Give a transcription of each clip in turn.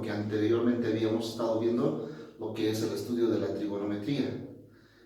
que anteriormente habíamos estado viendo, lo que es el estudio de la trigonometría.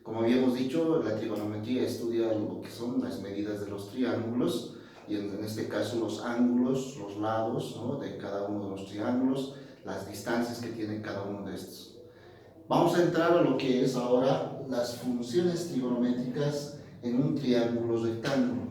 Como habíamos dicho, la trigonometría estudia lo que son las medidas de los triángulos, y en este caso los ángulos, los lados, ¿no?, de cada uno de los triángulos, las distancias que tiene cada uno de estos. Vamos a entrar a lo que es ahora las funciones trigonométricas en un triángulo rectángulo.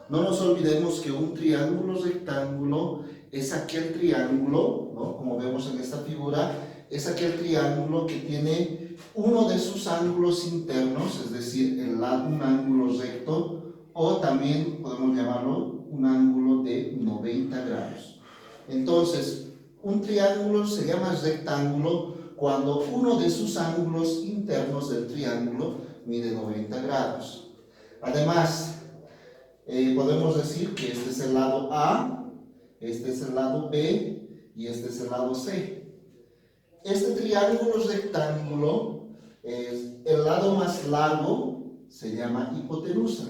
No nos olvidemos que un triángulo rectángulo es aquel triángulo, ¿no?, como vemos en esta figura, es aquel triángulo que tiene uno de sus ángulos internos, es decir, un ángulo recto, o también podemos llamarlo un ángulo de 90 grados. Entonces, un triángulo se llama rectángulo cuando uno de sus ángulos internos del triángulo mide 90 grados. Además, podemos decir que este es el lado A, este es el lado B y este es el lado C. Este triángulo rectángulo, el lado más largo se llama hipotenusa.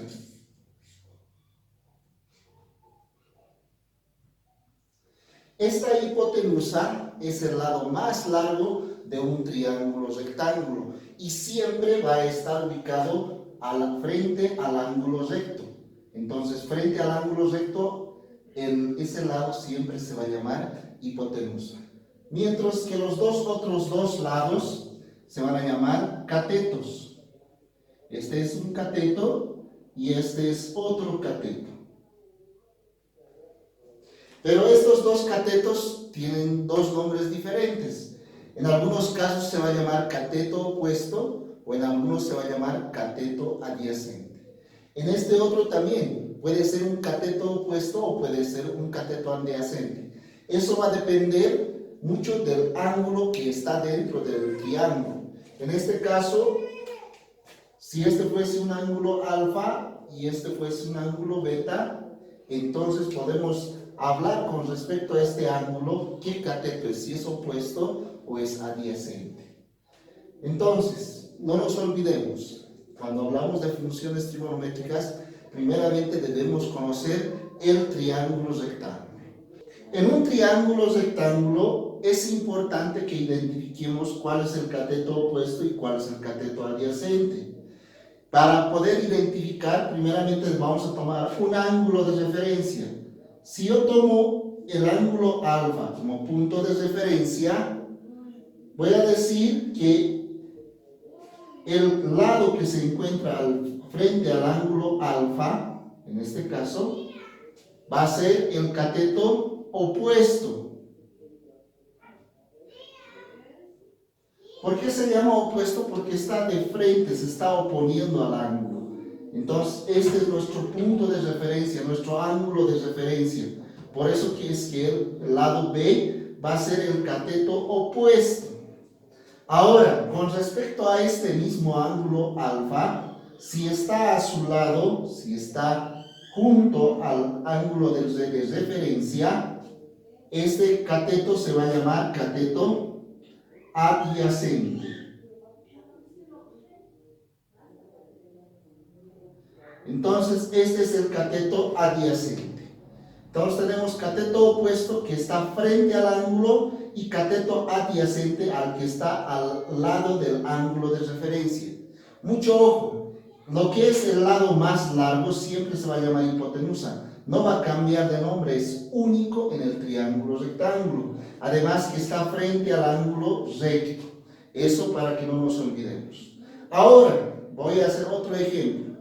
Esta hipotenusa es el lado más largo de un triángulo rectángulo y siempre va a estar ubicado frente al ángulo recto. Entonces, frente al ángulo recto, ese lado siempre se va a llamar hipotenusa. Mientras que los otros dos lados se van a llamar catetos. Este es un cateto y este es otro cateto. Pero estos dos catetos tienen dos nombres diferentes. En algunos casos se va a llamar cateto opuesto o en algunos se va a llamar cateto adyacente. En este otro también puede ser un cateto opuesto o puede ser un cateto adyacente. Eso va a depender mucho del ángulo que está dentro del triángulo. En este caso, si este fuese un ángulo alfa y este fuese un ángulo beta, entonces podemos hablar con respecto a este ángulo, qué cateto es, si es opuesto o es adyacente. Entonces, no nos olvidemos, cuando hablamos de funciones trigonométricas, primeramente debemos conocer el triángulo rectángulo. En un triángulo rectángulo es importante que identifiquemos cuál es el cateto opuesto y cuál es el cateto adyacente. Para poder identificar, primeramente vamos a tomar un ángulo de referencia. Si yo tomo el ángulo alfa como punto de referencia, voy a decir que el lado que se encuentra frente al ángulo alfa, en este caso, va a ser el cateto opuesto. ¿Por qué se llama opuesto? Porque está de frente, se está oponiendo al ángulo. Entonces, este es nuestro punto de referencia, nuestro ángulo de referencia. Por eso que es que el lado B va a ser el cateto opuesto. Ahora, con respecto a este mismo ángulo alfa, si está a su lado, si está junto al ángulo de referencia, este cateto se va a llamar cateto adyacente. Entonces, este es el cateto adyacente. Entonces tenemos cateto opuesto que está frente al ángulo y cateto adyacente al que está al lado del ángulo de referencia. Mucho ojo, lo que es el lado más largo siempre se va a llamar hipotenusa. No va a cambiar de nombre, es único en el triángulo rectángulo. Además que está frente al ángulo recto. Eso para que no nos olvidemos. Ahora, voy a hacer otro ejemplo.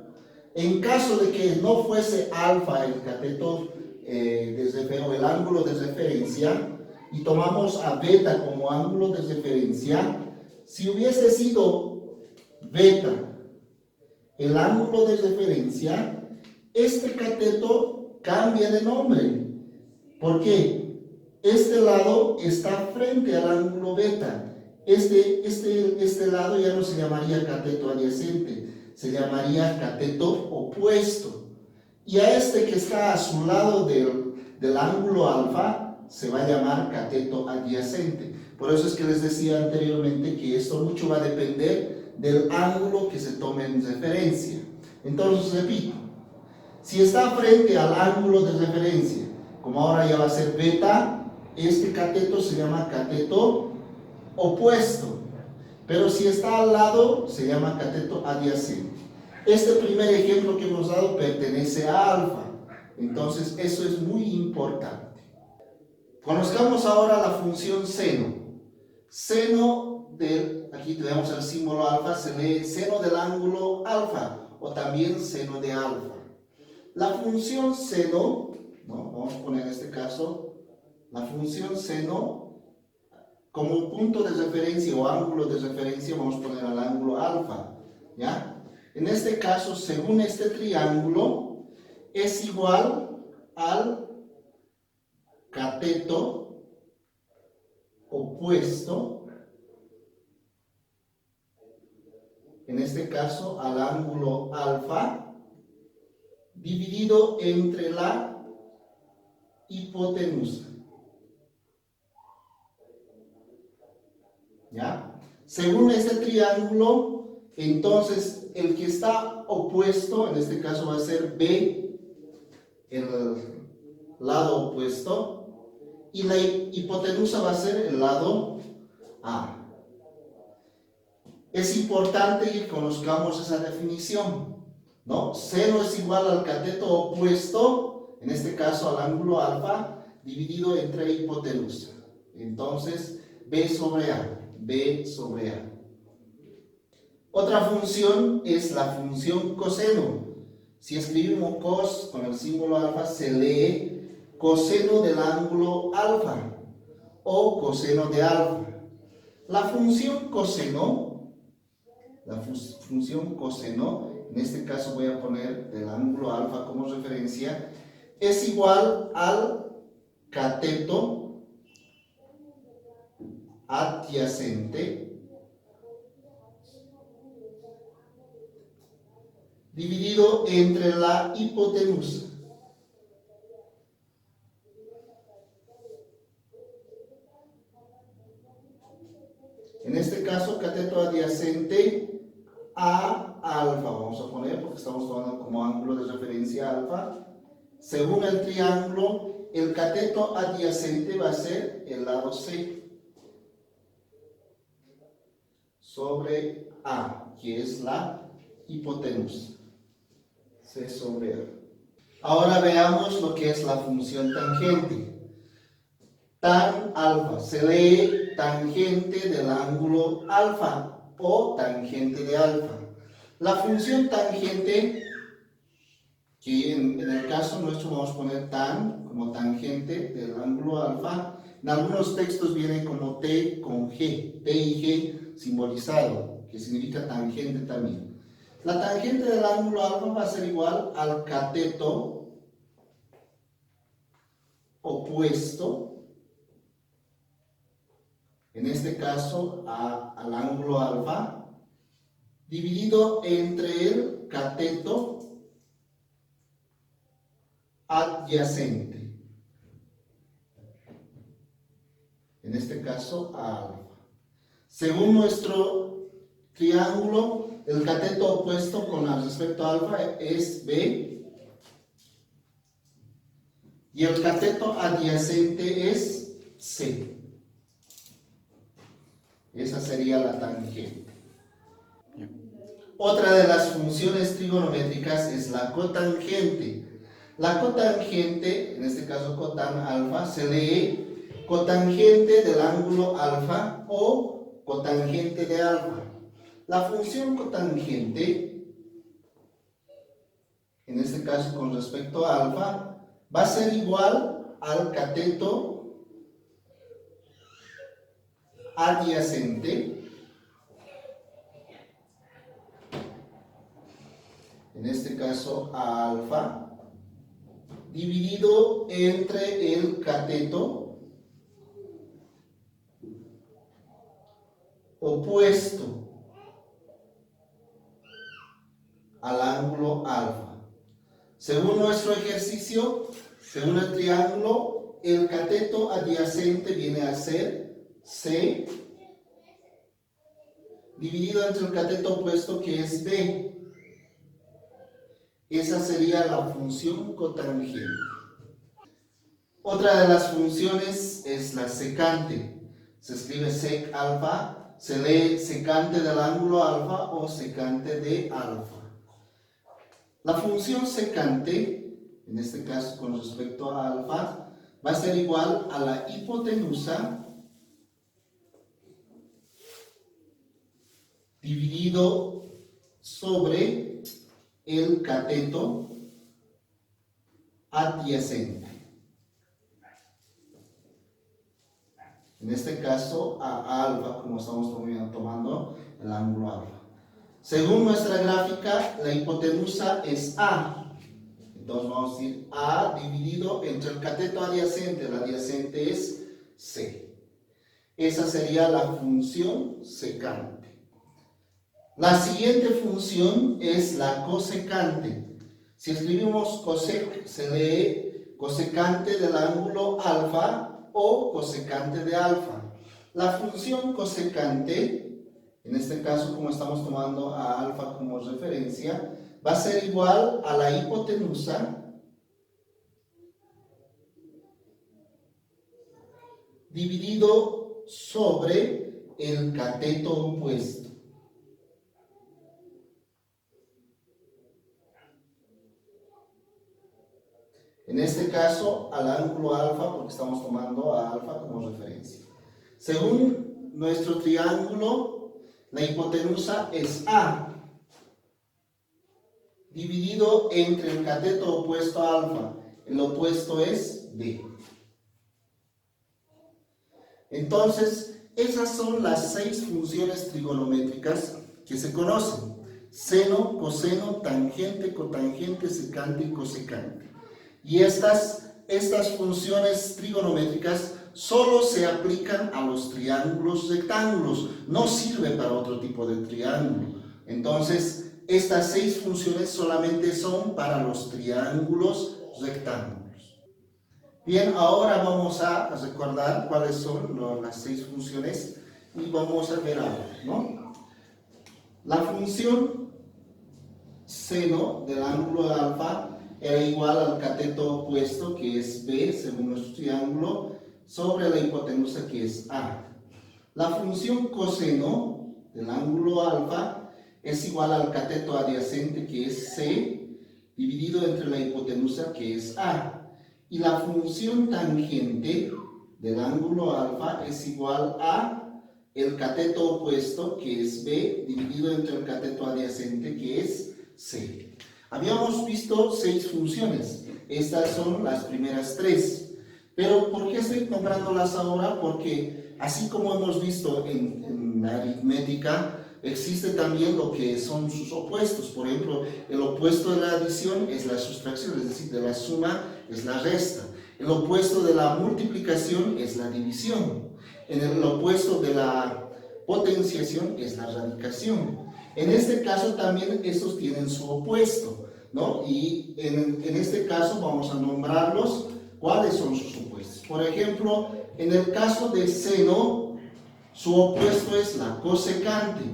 En caso de que no fuese alfa el cateto o el ángulo de referencia y tomamos a beta como ángulo de referencia, si hubiese sido beta el ángulo de referencia, este cateto cambia de nombre. ¿Por qué? Este lado está frente al ángulo beta. Este lado ya no se llamaría cateto adyacente, se llamaría cateto opuesto. Y a este que está a su lado del ángulo alfa se va a llamar cateto adyacente. Por eso es que les decía anteriormente que esto mucho va a depender del ángulo que se tome en referencia. Entonces, repito, si está frente al ángulo de referencia, como ahora ya va a ser beta, este cateto se llama cateto opuesto, pero si está al lado se llama cateto adyacente. Este primer ejemplo que hemos dado pertenece a alfa, entonces eso es muy importante. Conozcamos ahora la función seno. Seno del, aquí tenemos el símbolo alfa, se lee seno del ángulo alfa o también seno de alfa. La función seno, ¿no? Vamos a poner en este caso la función seno como punto de referencia o ángulo de referencia, vamos a poner al ángulo alfa, ¿ya? En este caso, según este triángulo, es igual al cateto opuesto, en este caso al ángulo alfa, dividido entre la hipotenusa. ¿Ya? Según este triángulo, entonces el que está opuesto, en este caso va a ser B, el lado opuesto, y la hipotenusa va a ser el lado A. Es importante que conozcamos esa definición, ¿no? Seno es igual al cateto opuesto, en este caso al ángulo alfa, dividido entre hipotenusa. Entonces, B sobre A. B sobre A. Otra función es la función coseno. Si escribimos cos con el símbolo alfa, se lee coseno del ángulo alfa o coseno de alfa. La función coseno, en este caso voy a poner del ángulo alfa como referencia, es igual al cateto adyacente dividido entre la hipotenusa. En este caso, cateto adyacente a alfa, vamos a poner porque estamos tomando como ángulo de referencia alfa. Según el triángulo, el cateto adyacente va a ser el lado C sobre A, que es la hipotenusa. C sobre A. Ahora veamos lo que es la función tangente. Tan alfa, se lee tangente del ángulo alfa o tangente de alfa. La función tangente, que en el caso nuestro vamos a poner tan como tangente del ángulo alfa, en algunos textos viene como T con G, T y G simbolizado, que significa tangente también. La tangente del ángulo alfa va a ser igual al cateto opuesto, en este caso al ángulo alfa, dividido entre el cateto adyacente, en este caso a alfa. Según nuestro triángulo, el cateto opuesto con respecto a alfa es B y el cateto adyacente es C. Esa sería la tangente. Otra de las funciones trigonométricas es la cotangente. La cotangente, en este caso cotan alfa, se lee cotangente del ángulo alfa o cotangente de alfa. La función cotangente, en este caso con respecto a alfa, va a ser igual al cateto adyacente, en este caso a alfa, dividido entre el cateto opuesto al ángulo alfa. Según nuestro ejercicio, según el triángulo, el cateto adyacente viene a ser C, dividido entre el cateto opuesto que es B. Esa sería la función cotangente. Otra de las funciones es la secante. Se escribe sec alfa, se lee secante del ángulo alfa o secante de alfa. La función secante, en este caso con respecto a alfa, va a ser igual a la hipotenusa dividido sobre el cateto adyacente. En este caso a alfa, como estamos tomando el ángulo alfa. Según nuestra gráfica, la hipotenusa es A. Entonces vamos a decir A dividido entre el cateto adyacente. El adyacente es C. Esa sería la función secante. La siguiente función es la cosecante. Si escribimos cosec, se lee cosecante del ángulo alfa o cosecante de alfa. La función cosecante, en este caso como estamos tomando a alfa como referencia, va a ser igual a la hipotenusa dividido sobre el cateto opuesto. En este caso, al ángulo alfa, porque estamos tomando a alfa como referencia. Según nuestro triángulo, la hipotenusa es A, dividido entre el cateto opuesto a alfa. El opuesto es B. Entonces, esas son las 6 funciones trigonométricas que se conocen: seno, coseno, tangente, cotangente, secante y cosecante. Y estas funciones trigonométricas solo se aplican a los triángulos rectángulos, no sirve para otro tipo de triángulo. Entonces, estas 6 funciones solamente son para los triángulos rectángulos. Bien, ahora vamos a recordar cuáles son las 6 funciones y vamos a ver ahora, ¿no? La función seno del ángulo alfa era igual al cateto opuesto, que es B, según nuestro triángulo, sobre la hipotenusa, que es A. La función coseno del ángulo alfa es igual al cateto adyacente, que es C, dividido entre la hipotenusa, que es A. Y la función tangente del ángulo alfa es igual a el cateto opuesto, que es B, dividido entre el cateto adyacente, que es C. Habíamos visto 6 funciones. Estas son las primeras 3. Pero ¿por qué estoy nombrándolas ahora? Porque así como hemos visto en la aritmética, existe también lo que son sus opuestos. Por ejemplo, el opuesto de la adición es la sustracción, es decir, de la suma es la resta. El opuesto de la multiplicación es la división. El opuesto de la potenciación es la radicación. En este caso también estos tienen su opuesto, ¿no? Y en este caso vamos a nombrarlos. ¿Cuáles son sus opuestos? Por ejemplo, en el caso de seno, su opuesto es la cosecante.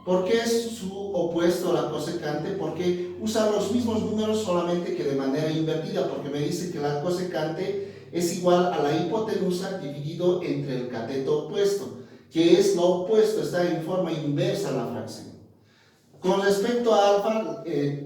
¿Por qué es su opuesto la cosecante? Porque usa los mismos números, solamente que de manera invertida, porque me dice que la cosecante es igual a la hipotenusa dividido entre el cateto opuesto, que es lo opuesto, está en forma inversa a la fracción. Con respecto a alfa,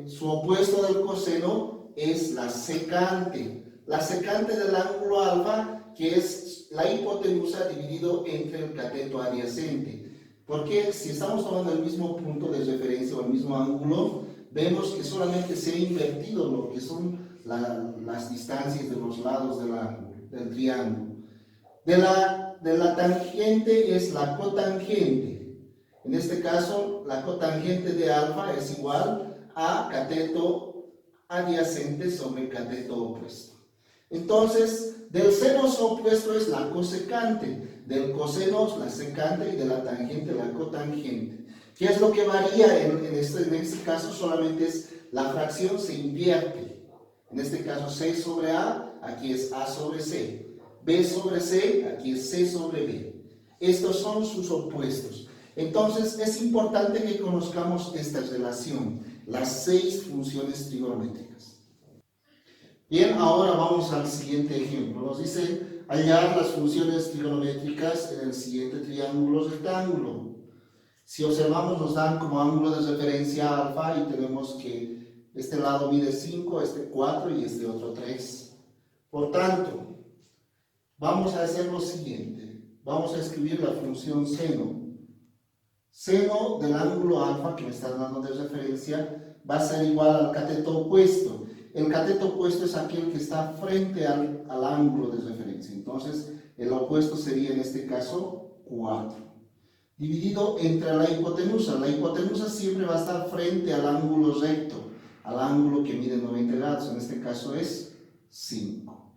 su opuesto del coseno es la secante. La secante del ángulo alfa, que es la hipotenusa dividido entre el cateto adyacente. Porque si estamos tomando el mismo punto de referencia o el mismo ángulo, vemos que solamente se ha invertido lo que son las distancias de los lados del triángulo. De la tangente es la cotangente. En este caso, la cotangente de alfa es igual a cateto adyacente sobre cateto opuesto. Entonces, del seno su opuesto es la cosecante, del coseno la secante y de la tangente la cotangente. ¿Qué es lo que varía en este caso? Solamente es la fracción se invierte. En este caso, C sobre A, aquí es A sobre C. B sobre C, aquí es C sobre B. Estos son sus opuestos. Entonces, es importante que conozcamos esta relación, las 6 funciones trigonométricas. Bien, ahora vamos al siguiente ejemplo. Nos dice hallar las funciones trigonométricas en el siguiente triángulo rectángulo. Si observamos, nos dan como ángulo de referencia alfa y tenemos que este lado mide 5, este 4 y este otro 3. Por tanto, vamos a hacer lo siguiente. Vamos a escribir la función seno. Seno del ángulo alfa que me está dando de referencia va a ser igual al cateto opuesto. El cateto opuesto es aquel que está frente al ángulo de referencia. Entonces, el opuesto sería en este caso 4. Dividido entre la hipotenusa. La hipotenusa siempre va a estar frente al ángulo recto, al ángulo que mide 90 grados. En este caso es 5.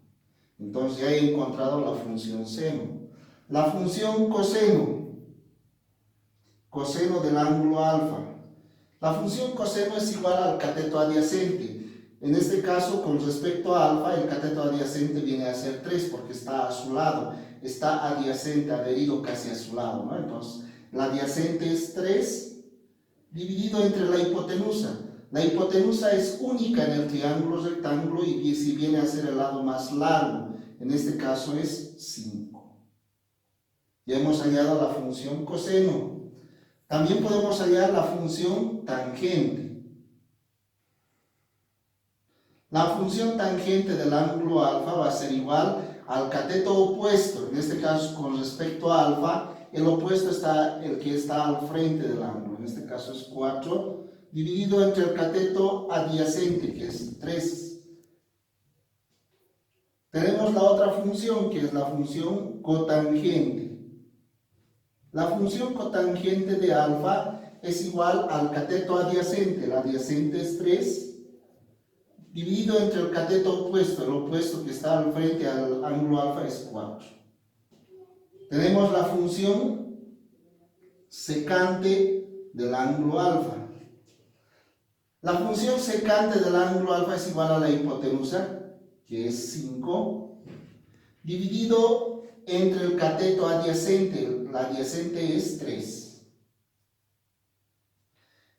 Entonces ya he encontrado la función seno. La función coseno. Coseno del ángulo alfa. La función coseno es igual al cateto adyacente. En este caso, con respecto a alfa, el cateto adyacente viene a ser 3 porque está a su lado. Está adyacente, adherido casi a su lado, ¿no? Entonces, la adyacente es 3 dividido entre la hipotenusa. La hipotenusa es única en el triángulo rectángulo y si viene a ser el lado más largo. En este caso es 5. Ya hemos hallado la función coseno. También podemos hallar la función tangente. La función tangente del ángulo alfa va a ser igual al cateto opuesto. En este caso, con respecto a alfa, el opuesto está el que está al frente del ángulo. En este caso es 4, dividido entre el cateto adyacente, que es 3. Tenemos la otra función, que es la función cotangente. La función cotangente de alfa es igual al cateto adyacente. El adyacente es 3, dividido entre el cateto opuesto. El opuesto que está al frente al ángulo alfa es 4. Tenemos la función secante del ángulo alfa. La función secante del ángulo alfa es igual a la hipotenusa, que es 5, dividido entre el cateto adyacente. La adyacente es 3.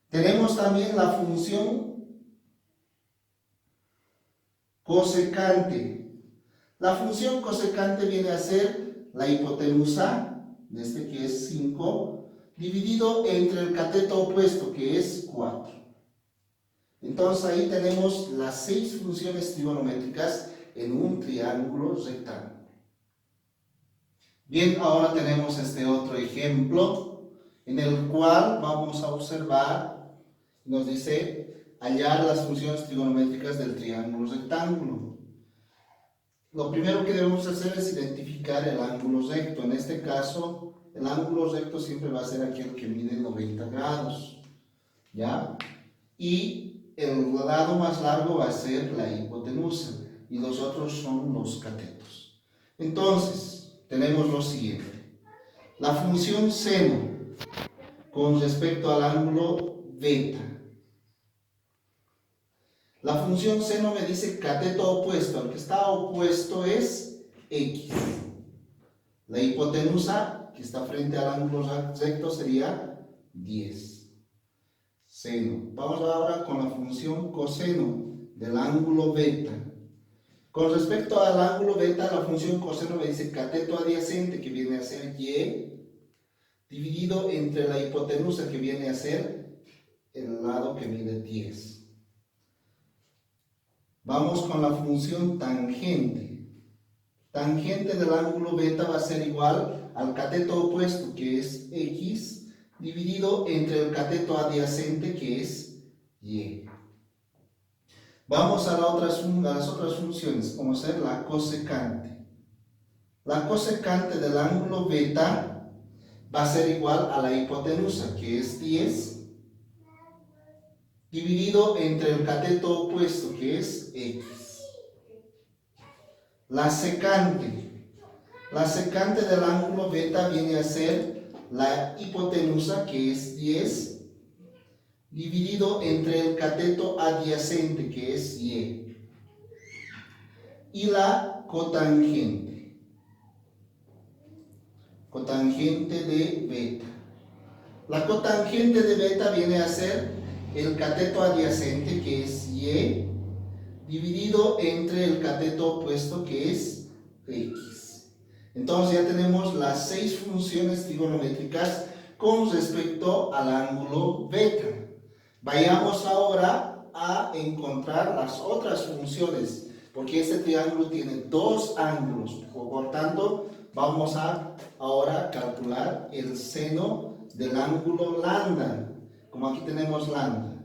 Tenemos también la función cosecante. La función cosecante viene a ser la hipotenusa, de este que es 5, dividido entre el cateto opuesto, que es 4. Entonces ahí tenemos las 6 funciones trigonométricas en un triángulo rectángulo. Bien, ahora tenemos este otro ejemplo en el cual vamos a observar, nos dice hallar las funciones trigonométricas del triángulo rectángulo. Lo primero que debemos hacer es identificar el ángulo recto. En este caso, el ángulo recto siempre va a ser aquel que mide 90 grados, ¿ya? Y el lado más largo va a ser la hipotenusa y los otros son los catetos. Entonces, tenemos lo siguiente. La función seno con respecto al ángulo beta. La función seno me dice cateto opuesto. El que está opuesto es X. La hipotenusa que está frente al ángulo recto sería 10. Seno. Vamos ahora con la función coseno del ángulo beta. Con respecto al ángulo beta, la función coseno me dice cateto adyacente, que viene a ser Y, dividido entre la hipotenusa, que viene a ser el lado que mide 10. Vamos con la función tangente. Tangente del ángulo beta va a ser igual al cateto opuesto, que es X, dividido entre el cateto adyacente, que es Y. Vamos a las otras funciones, como ser la cosecante. La cosecante del ángulo beta va a ser igual a la hipotenusa, que es 10, dividido entre el cateto opuesto, que es X. La secante. La secante del ángulo beta viene a ser la hipotenusa, que es 10, dividido entre el cateto adyacente, que es Y. Y la cotangente. Cotangente de beta. La cotangente de beta viene a ser el cateto adyacente, que es Y, dividido entre el cateto opuesto que es x. Entonces ya tenemos las 6 funciones trigonométricas con respecto al ángulo beta. Vayamos ahora a encontrar las otras funciones, porque este triángulo tiene 2 ángulos, por tanto vamos a ahora calcular el seno del ángulo lambda, como aquí tenemos lambda.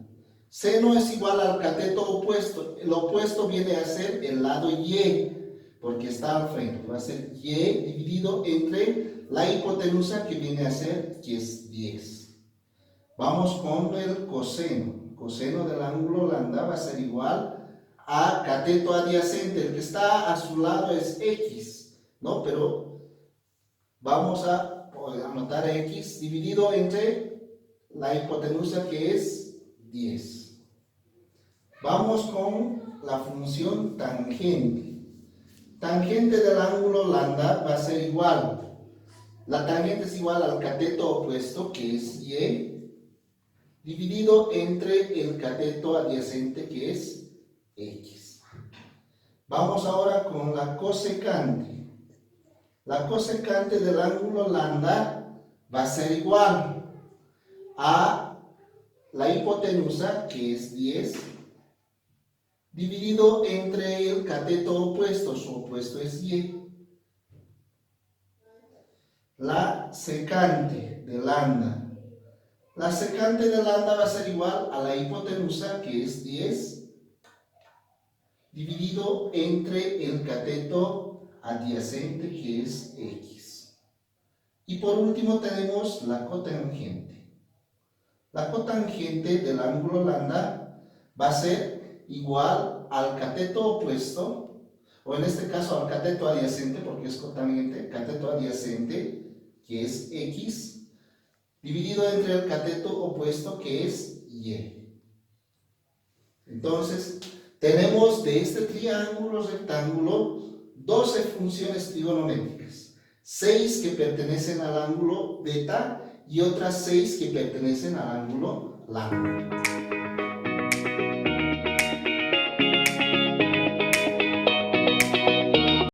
Seno es igual al cateto opuesto, el opuesto viene a ser el lado y, porque está al frente, va a ser y dividido entre la hipotenusa que viene a ser, que es 10. Vamos con el coseno. Coseno del ángulo lambda va a ser igual a cateto adyacente, el que está a su lado es x, ¿no? Pero vamos a anotar x dividido entre la hipotenusa que es 10. Vamos con la función tangente. Tangente del ángulo lambda va a ser igual. La tangente es igual al cateto opuesto, que es y, dividido entre el cateto adyacente, que es x. Vamos ahora con la cosecante. La cosecante del ángulo lambda va a ser igual a la hipotenusa, que es 10, dividido entre el cateto opuesto, su opuesto es y. La secante de lambda. La secante de lambda va a ser igual a la hipotenusa, que es 10, dividido entre el cateto adyacente, que es x. Y por último tenemos la cotangente. La cotangente del ángulo lambda va a ser igual al cateto opuesto, o en este caso al cateto adyacente, porque es cotangente, cateto adyacente, que es x, dividido entre el cateto opuesto, que es y. Entonces, tenemos de este triángulo rectángulo 12 funciones trigonométricas, 6 que pertenecen al ángulo beta y otras 6 que pertenecen al ángulo lambda.